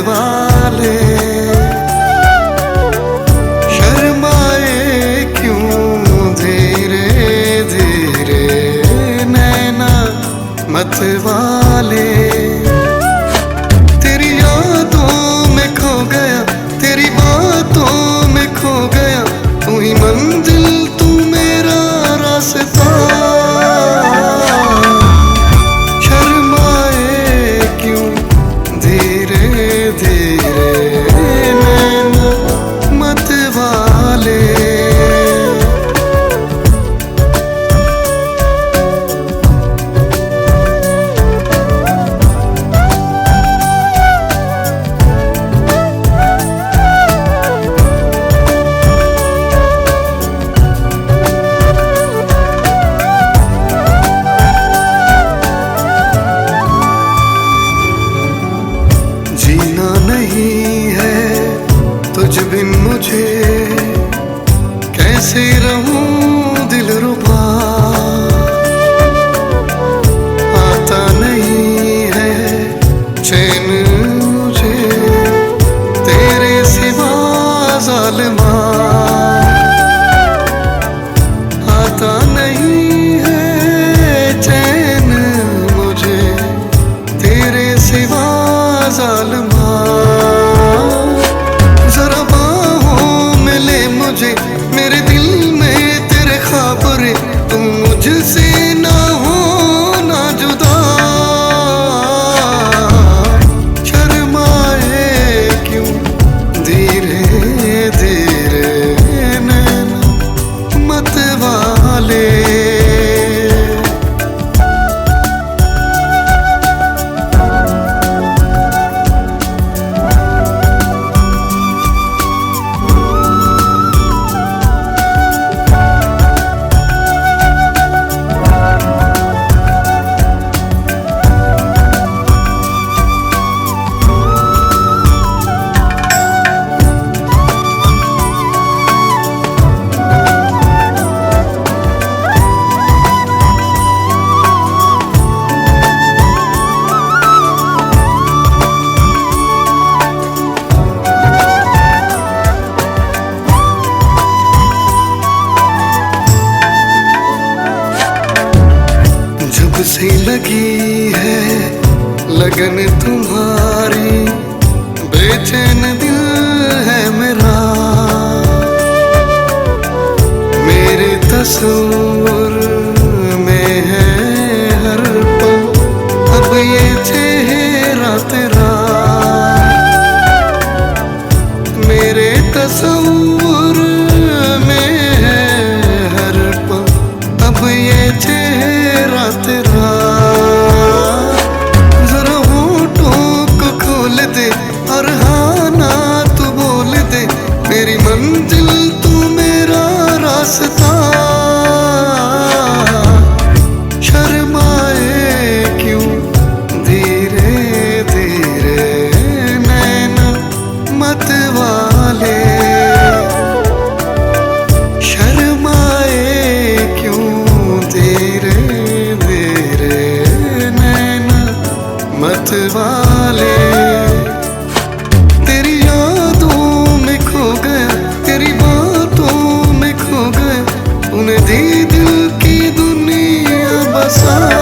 वाले शर्माए क्यों धीरे धीरे नैना मत वाले। तेरी यादों में खो गया, तेरी बातों में खो गया, तू ही मंजिल तू मेरा रास्ता। जीना नहीं है तुझ बिन मुझे, कैसे रहूं दिलरुबा। आता नहीं है चैन मुझे तेरे सिवा ज़ालिमा। आता नहीं है चैन मुझे तेरे सिवा ज़ालिमा। जरा बाहों में ले मुझे, मेरे दिल में तेरे ख्वाब रे, तुम मुझसे ना हो ना जुदा। शर्माए क्यों धीरे धीरे नैना मत वाले। से लगी है लगन तुम्हारी, बेचैन दिल है मेरा। मेरे तस्वीर में है हर पल अब ये चेहरा तेरा। मेरे तस्वीर में है हर पल अब ये चेहरा तेरा। जरा होठों को खोल दे और हाँ ना तू बोल दे, मेरी मंजिल तू मेरा रास्ता। शर्माए क्यों धीरे धीरे नैना मत वाले। शर्माए क्यों धीरे धीरे नैना मत वाले। तेरी यादों में खो गया, तेरी बातों में खो गया, तूने दी दिल की दुनिया बसा।